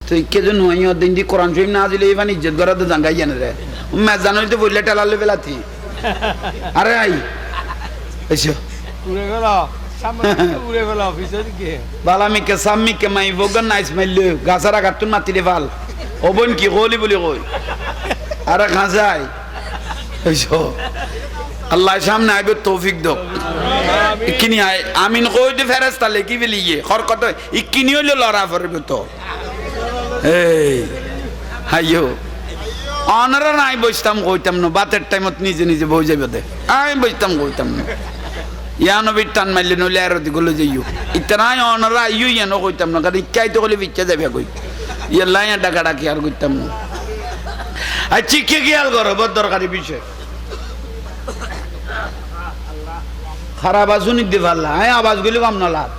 তুই কে জন নয় দিন দি কোরআন শরীফ না দিলে এবার ইজ্জত করা তো জাঙ্গাই জানে রে মেজানো তো বললে টেলালে বেলাতি আরে আই এসো উড়ে গেল সামনে উড়ে গেল অফিসে দিকে বালামিকে সাম্মিকে মাই বগন নাইস মাইলে গাছারা কাটুন মাতিলে ভাল ওবন কি কলি বলি কই আরে খাঁচাই এসো আল্লাহ সামনে আইবে তৌফিক দাও ইকিনি আই আমিন কই দে ফেরেশতা লেখি বলিয়ে হরকত ইকিনি হইলো লড়া পড়বে তো এই হাইয়ো অনারা নাই বসতাম কইতাম না বাতের টাইমত নিজে নিজে বই যাবে দে আমি বসতাম কইতাম না ইয়ানো বিটান মাইলে নলে আর দিগুলো যাইও ইতনাই অনারা আইও ইয়ানো কইতাম না কারণ ইচ্ছাই তো কইলে বিচ্ছা যাবে কই ইয়া লাইয়া ডাকা ডাকি আর কইতাম না আর চিকে খেয়াল করো বড় দরকারি বিষয় খারাপ আসুন দিতে পারলা হ্যাঁ আওয়াজগুলি কম না লাভ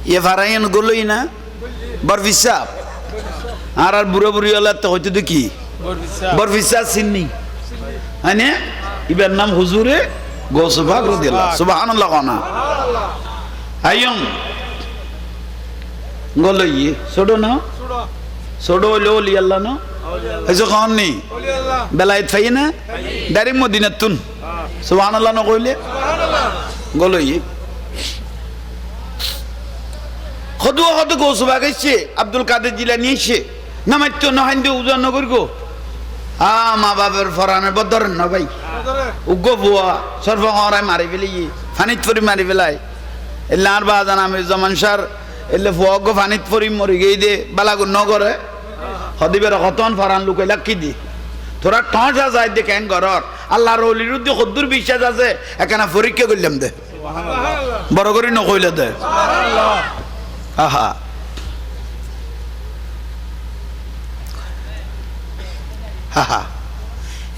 ইয়ে ফারাইন গুলোই না বরফিসাব আর আর বুড়ো বুড়ি হলে তো হয়তো দেখি বরফিসাব সিন্নি হ্যাঁ না ইবার নাম হুজুরে গৌসবাগ রাদিয়াল্লাহু সুবহানাল্লাহ কানা আইয়ম গলই ছোড়ো না ছোড়ো লোলি আল্লাহ না এসো খান নি বেলায়েত ফাই না ডাইরেক্ট মদিনাতুন সুবহানাল্লাহ না কইলে গলই খদুয়া কত গৌসবাগ এসে আব্দুল কাদের জিলানী এসে নামাইতো নহাইন্দে উজান নগর গো মা বাবার ফরানের বদর না ভাই উগ্র বুয়া সর্ব হরাই মারি ফেলি ফানিত ফরি মারি ফেলাই এলে আর বাজান আমি জমান সার এলে ফুয়াগ্য ফানিত ফরি মরি গিয়ে দে বালাগুন নগরে হদিবের হতন ফরান লুকাই লাকি দি তোরা টস যায় দে কেন ঘরর আল্লাহর ওলির উদ্দে কদ্দুর বিশ্বাস আছে এখানে পরীক্ষা করলাম দে বড় করে নকইলে দে আহা হাহা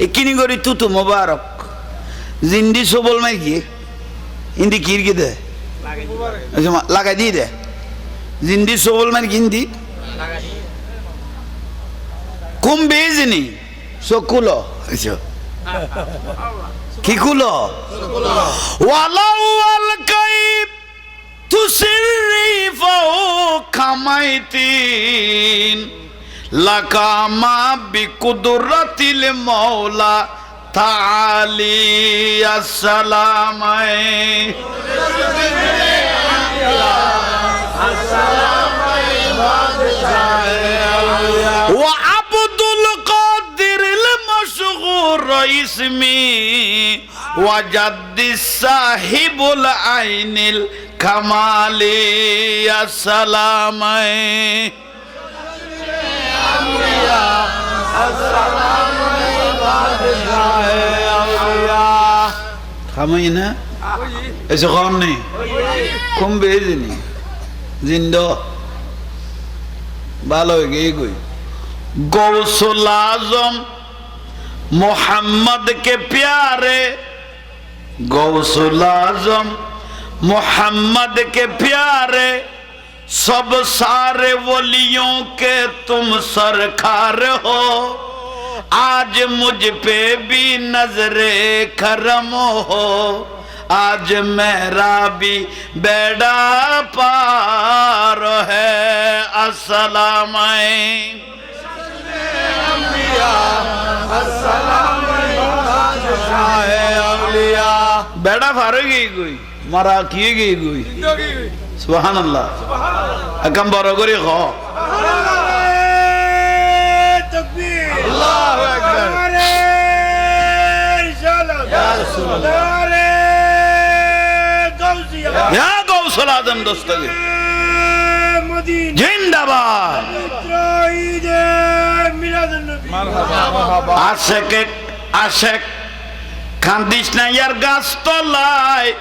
একিনি করি তুতু মোবারক জিন্দি সবল মাই কি ইন্দি কির কি দে লাগাই দিয়ে দে জিন্দি সবল মাই কিন্দি কুম বেজনি সকুলো কি কুলো ওয়ালাউ আল কাইব তুসিরি ফাও খামাইতিন লাকামা বিকুদরাতিল মাওলা তাআলি আসসালামাই ওয়া আব্দুল কাদিরল মাশগুর ইসমি ওয়া জাদ্দিস সাহিবুল আইনিল কামালি আসসালামাই খামাই না এসে খান নেই কম বেজনি জিন্দ ভালো হয়ে গিয়ে গই গৌসুল আজম मोहम्मद के प्यारे गौसुल आजम मोहम्मद के प्यारे सब सारे वलियों के तुम सरकार हो आज मुझ पे भी नजरे करम हो आज मेरा भी बेड़ा पार है अस्सलाम बेड़ा फारे गई कोई मारा किए गई कोई सुभान अल्लाह अकम बरो करे खो तकबीर अल्लाहु अकबर या गौसल आजम दस्तगीर जिंदाबाद आशिक आशिक खानदिस ना यार गाछ तलाय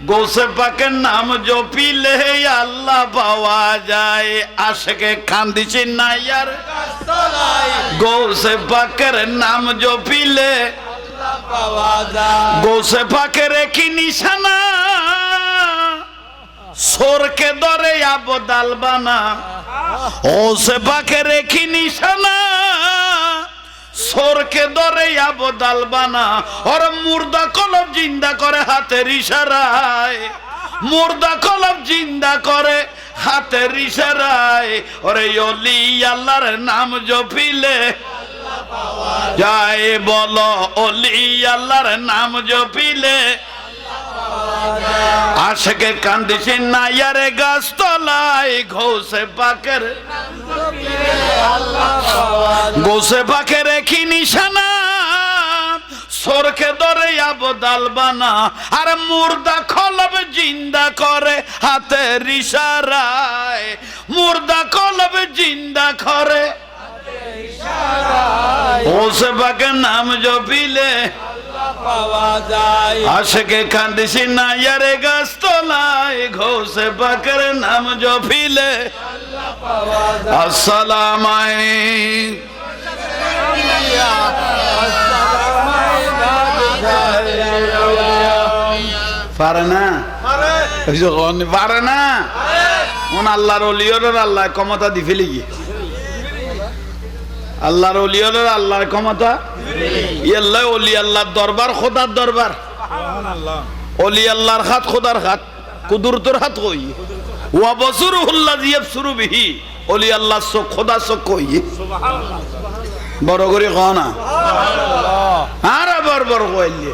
गौसे पाकेर नाम जो पीले अल्लाह पावा जाए आशिक खानदिस ना यार गाछ तलाय गौसे पाकेर नाम जो पीले अल्लाह पावा जाए गौसे पाकेर की निशाना सोर के दरे आबदाल बाना गौसे पाकेर की निशाना सोर के दरे आबदाल बाना और मुर्दा कलब जिंदा करे हाथेर इशाराय मुर्दा कलब जिंदा करे হাতের ইশারায় ওরে ওলি আল্লাহর নাম জপিলে যায় বলো ওলি আল্লাহর নাম জপিলে আশকে কান্দিসে নায়ারে গাছ তলায় ঘোষে পাকের গোসে পাকে রেখি নিশানা সরকে ধরে আবদাল বানা আর মুর্দা খলব জিন্দা করে হাতের ইশারায় মুর্দা খলব জিন্দা করে গোসে পাকে নাম জপিলে পাওয়া যায় আশকে কান্দিসি নায়ারে গাছ তলায় ঘোষে পাকের নাম জপিলে আসসালাম পারে না পারে না আল্লাহর ওলিয়র আল্লাহ ক্ষমতা দি ফেলি গিয়ে আল্লাহর ওলিয়র আল্লাহর ক্ষমতা ইয়াল্লাহ ওলি আল্লাহর দরবার খোদার দরবার ওলি আল্লাহর হাত খোদার হাত কুদরতের হাত কই ওয়া বসরুহুল্লাযী ইয়াবসুরু বিহি ওলি আল্লাহর চোখ খোদা চোখ কই বড় করে কও না আর বড় কইলে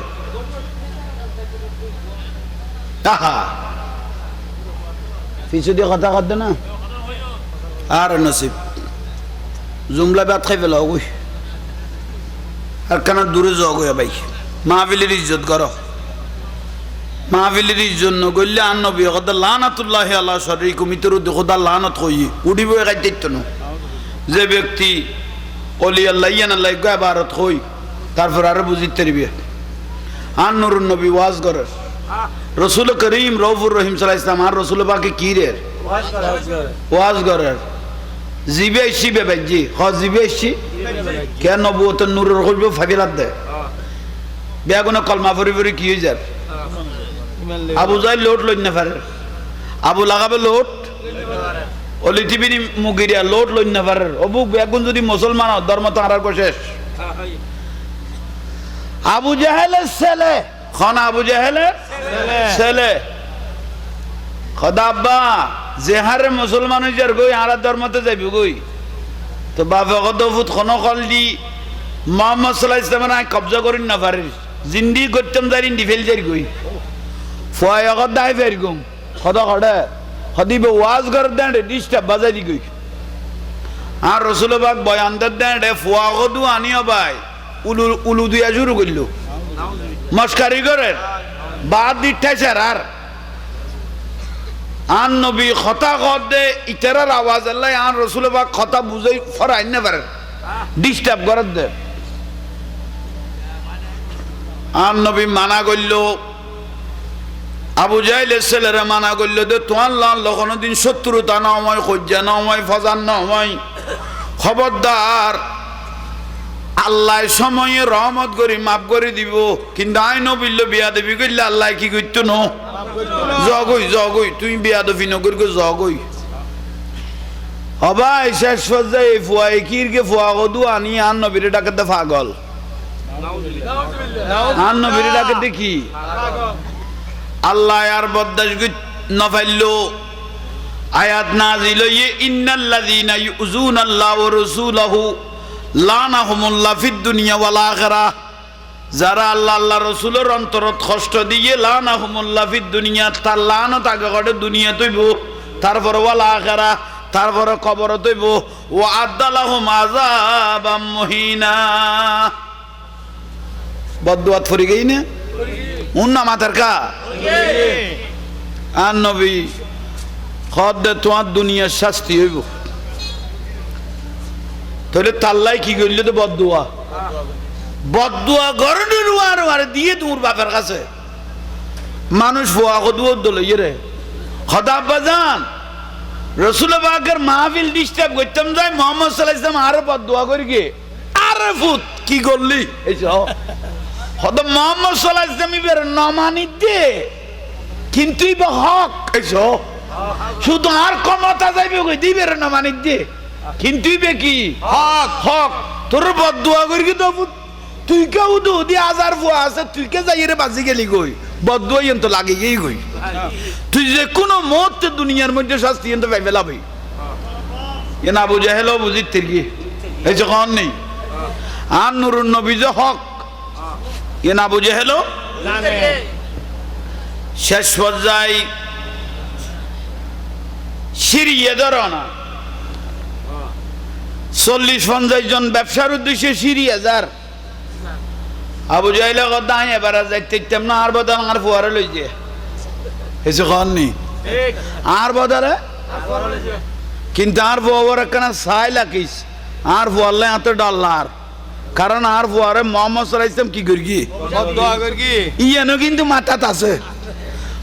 আহা পিছু দিয়ে কথা কর না আর নসিব জুমলা বাত খাই ফেলা ওই আর কেন দূরে যাও গো ভাই মাহফিলের ইজ্জত করো মাহফিলের ইজ্জত নগরলে আর নবী কথা লানাতুল্লাহি আলা শারীকুম ইতর খোদা লানত কই উড়িব গাইতেত না যে ব্যক্তি ওলি আল্লাহ ইয়ান আল্লাহ গয় ভারত কই তারপর আর বুঝিতে পারবে আর নুরুন নবী ওয়াজ করে রাসূল করিম রউফুর রহিম সাল্লাল্লাহু আলাইহি ওয়াসাল্লাম আর রাসূল পাকে কি রে ওয়াজ করে জিবে শিবে ভাইজি হ জিবে শি কেন নবুয়তের নূরের কইবো ফাদিলাত দে বেগুনে কলমা পড়ি পড়ি কি হই যায় আবু জাহেল লোট লই না পারে আবু লাগাবে লোট ওলি টিবিনি মুগিরিয়া লোট লই না পারে অবু বেগুন যদি মুসলমান ধর্ম তো আর শেষ আবু জাহেলের ছেলে খন আবু জাহেলের ছেলে খোদা আব্বা জেহারে মুসলমান হইজার গই আরা ধর্মতে যাইব গই তো বাপে কত ফুট খন কল দি মোহাম্মদ সাল্লাল্লাহু আলাইহি ওয়াসাল্লাম আই কবজা করিন না পারে জিন্দি করতাম জারি দি ফেল যাই গই ফয় কত দাই ফের গুম খোদা খড়ে খদিবে ওয়াজ কর দেন ডিস্টার্ব বাজাই দি গই আর রাসূল পাক বয়ান দেন ফুয়া গদু আনিও ভাই উলু দিয়া শুরু করল মস্কারি করে বাদ দিঠাইছে আর নবী কথা কদে ইতারার আওয়াজ আল্লাহ আর রাসূল পাক কথা বুঝাই ফরাই না পারে ডিস্টার্ব করে দে আর নবী মানা করল আবু জাহেলের ছেলেরা মানা করল যে তোমার লাল কোনোদিন শত্রুতা না হয় খজ্জা না হয় ফজান না হয় খবরদার আল্লাহ সময়ে রহমত করি মাফ করে দিব কিন্তু আই নবিল্ল বিয়া দেবী করলে আল্লাহ কি করতো ন জগই তুই বিয়া দেবী নগর জগই হবাই শেষ পর্যায়ে ফুয়া কিরকে ফুয়া কদু আনি আর নবীরে ডাকাতে পাগল আর নবীরে ডাকাতে কি আল্লাহ আর বদাস নফাইল আয়াত নাজিল ইন্নাল্লাযীনা ইউযুনাল্লাহু ওয়া রাসূলাহু লানাহুমুল্লাহ ফিদ দুনিয়া ওয়াল আখিরাহ যারা আল্লাহ আল্লাহ রাসূলের অন্তরত কষ্ট দিয়ে লানাহুমুল্লাহ ফিদ দুনিয়া তার লানত আগে করে দুনিয়া তৈব তারপর ওয়াল আখিরাহ তারপর কবর তৈব ওয়া আদালাহুম আযাবাম মুহিনা বদদুয়াত ফরি গই না উন্না মাথার কা আর নবী খদ তোমার দুনিয়ার শাস্তি হইব তাহলে তাল্লাই কি করলে তো বদদুয়া গরনের আর দিয়ে তোমার বাপের কাছে মানুষ ফোয়া কদুয়া দল রে খোদা আব্বা জান রাসূল পাকের মাহফিল ডিস্টার্ব করতাম যাই মুহাম্মদ সাল্লাল্লাহু আলাইহি ওয়াসাল্লাম আর বদদুয়া করি গে আরে ফুত কি করলি এই খোদা মুহাম্মদ সাল্লাল্লাহু আলাইহি ওয়াসাল্লাম বের নমানি দে কিন্তু ইবা হক এইসো শুধু আর ক্ষমতা যাইবে কই দিবের নমানি দে কিন্তু ইবে কি হক হক তোর বদদুয়া করি তো তুই কেউ দি হাজার ফুয়া আছে তুই কে যাই রে বাজি গেলি কই বদুয়াই তো লাগে গিয়ে গই তুই যে কোনো মুহূর্তে দুনিয়ার মধ্যে শাস্তি তো পাইবে লাভই এ না বুঝে হেলো বুঝিত কি এই যখন নেই আর নুরুন নবী যে হক এ না বুঝে হেলো শেষ পর্যায়ে সিরিয়ে ধরো না 40-50 জন ব্যবসার উদ্দেশ্যে সিরিয়ে যার আবু জাহেল কথা এবার যাইতে না আর বদল আর ফুয়ারে লই যে এসে কন নি আর বদলে কিন্তু আর ফুয়ার একখানা ছাই লাকিস আর ফুয়ারলে এত ডলার কারণ আর ফুয়ারে মোহাম্মদ সাল্লাল্লাহু আলাইহি ওয়াসাল্লাম কি করি দোয়া করি ইয়ানো কিন্তু মাথাত আছে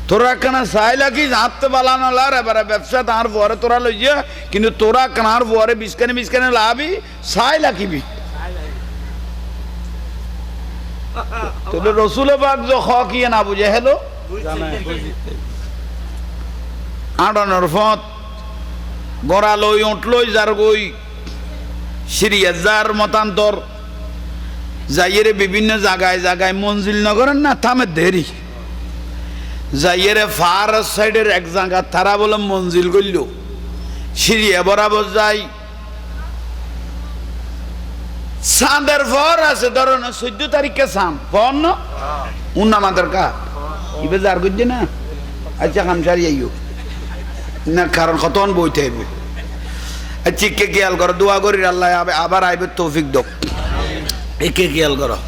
তোরা একখানা ছাই লাকিস হাতে বালানো লার এবার ব্যবসা তার ফুয়ারে তোরা লই যে কিন্তু তোরা কানার ফুয়ারে বিস্কানে লাভি ছাই লাকিবি তোলে রসুল পাক যে হক ইয়ে না বুঝে হেলো আড়ানোর ফত গড়া লই উঠ লই যার গই সিরিয়া যার মতান্তর যাইয়েরে বিভিন্ন জায়গায় মঞ্জিল নগরের না থামে দেরি যাইয়েরে ফার সাইডের এক জায়গা তারা বলে মঞ্জিল করল সিরিয়া বরাবর যাই চাঁদের ফর আছে ধরো না 14 তারিখে চাঁদ ফর না উন্না মাদার কা ইবে যার করছে না আচ্ছা খামসারি আইও না কারণ কতক্ষণ বইতে আইবে আচ্ছা কে খেয়াল করো দোয়া করি আল্লাহ আবার আইবে তৌফিক দক একে খেয়াল করো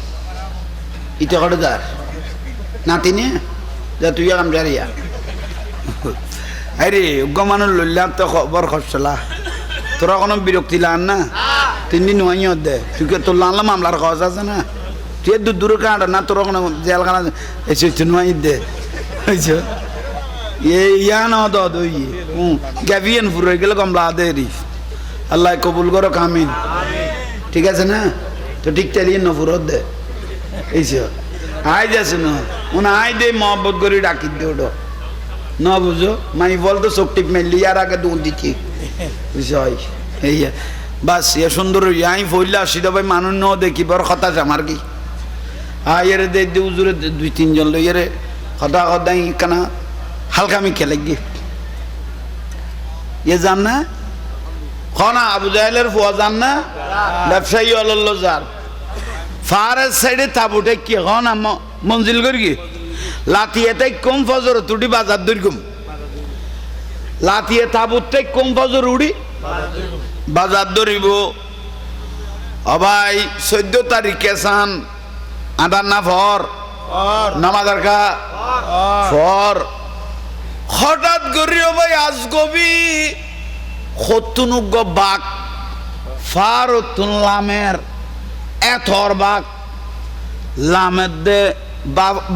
ইটা করে যার নাতি নে যা তুই খামসারিয়া আরে মানুষ লইলাম তো খবর খসলা তোরা কোনো বিরক্তি লান না 3 দিন হইয়া দে তুই তোর লানলা মামলার খরচ আছে না তুই দূরে কাঁট না তোর কোনো জেলখানা এসে নয় দে বুঝছো ইয়া না দই গ্যাভিয়ান ফুরে গেলে কমলা দেরি আল্লাহ কবুল করো কামিন ঠিক আছে না তো ঠিক চালিয়ে নফুরত দে এইসব আই যাচ্ছে না উনি আই দে মহব্বত করে ডাকি দে ওটা না বুঝো মাই বল তো চোখ টিপ মেললি আর আগে দুধ দিচ্ছি বুঝছই এই বাস এ সুন্দর আই ফইলা আসিল ভাই মানুষ ন দেখিবার কথা আমার কি এরে দে উজুরে 2-3 জন লই এরে কথা কথাই কানা হালকা আমি খেলে গিয়ে এ জান না খনা আবু জাহেলের ফুয়া জান না ব্যবসায়ী অলল্ল যার ফারের সাইডে তাবুটে কি খনা মঞ্জিল করি কি লাতিয়েতে কম ফজর তুটি বাজার দৈরকম লাতিয়ে তাবুতে কম ফজর উড়ি বাজার ধরিব অবাই 14 তারিখে চান আদার না ফর নামাজার কা ফর হঠাৎ করিও ভাই আজ কবি হতুনুগ বাক ফারতুন লামের এথর বাক লামের দে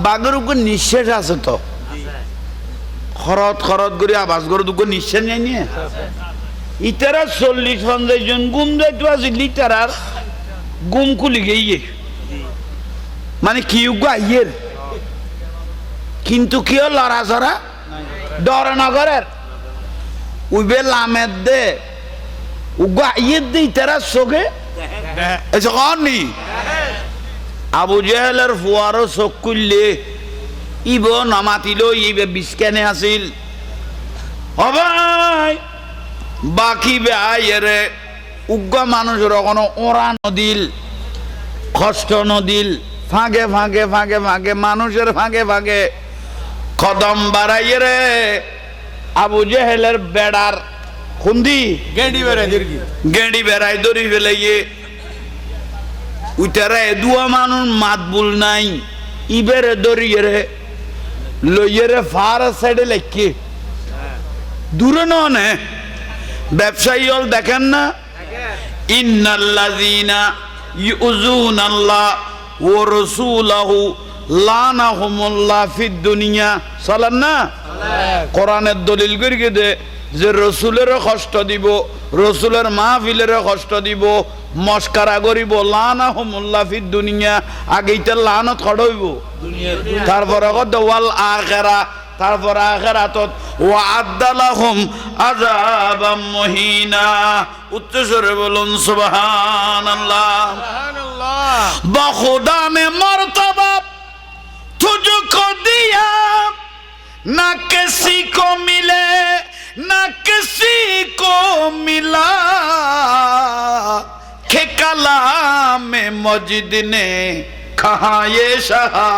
বাগের উপর নিঃশ্বাস আছে তো খরত করে আবাস করে দুঃখ নিঃশ্বাস নেই নিয়ে ইতারা 40-50 জন গুম যাইতে আছে লিটার আর গুম খুলি গিয়ে মানে কি আইয়ের কিন্তু কি লড়াচড়া ডরে নগরের উইবে লামের দে উগা আইয়ের দে ইতারা চোখে এসে কনি আবু জাহেলের ফুয়ারও চোখ খুললে ইব নামাতিল ইবে বিস্কানে আছিল হবাই বাকি বেআইরে উগ্র মানুষের কোনো ওরা নদিল কষ্ট নদিল ফাঁকে মানুষের ফাঁকে কদম বাড়াইয়ে রে আবু জাহেলের বেড়ার খুন্দি গেঁড়ি বেড়াই দড়ি ফেলাইয়ে উইটারা দুয়া মানুষ মাতবুল নাই ইবেরে দড়িয়ে রে লইয়ে রে ফার সাইডে লেখি দূরে নে ব্যবসায়ী হল দেখেন না ইন্নাল্লাযীনা ইউযুনাল্লাহ ওয়া রাসূলাহু লানাহুমুল্লাহ ফিদ দুনিয়া সালাম না কোরআনের দলিল করিয়ে দে যে রসুলের কষ্ট দিব রসুলের মাহফিলের কষ্ট দিব মস্কারা করিব লানাহুমুল্লাহ ফিদ দুনিয়া আগেইতে লানত খড়াইব তারপরে কত ওয়াল আখিরা তারপর আখিরাতত ওয়া'আদ্দা লাহুম আযাবাম মুহিনা উচ্চস্বরে বলুন সুবহানাল্লাহ সুবহানাল্লাহ বখুদা মে মর্তবা तुझको दी दिया ना किसी को मिले ना किसी को मिला के कलाम मजिद ने कहा ये शहा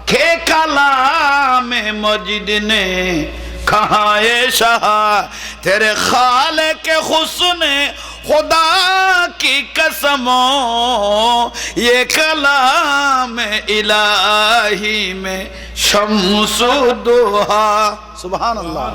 के कलाम मजिद ने कहा ये शहा तेरे खाले के हुस्न खुदा की कसमों ये कलाम इलाही में शम्सुद्दुहा सुभान अल्लाह।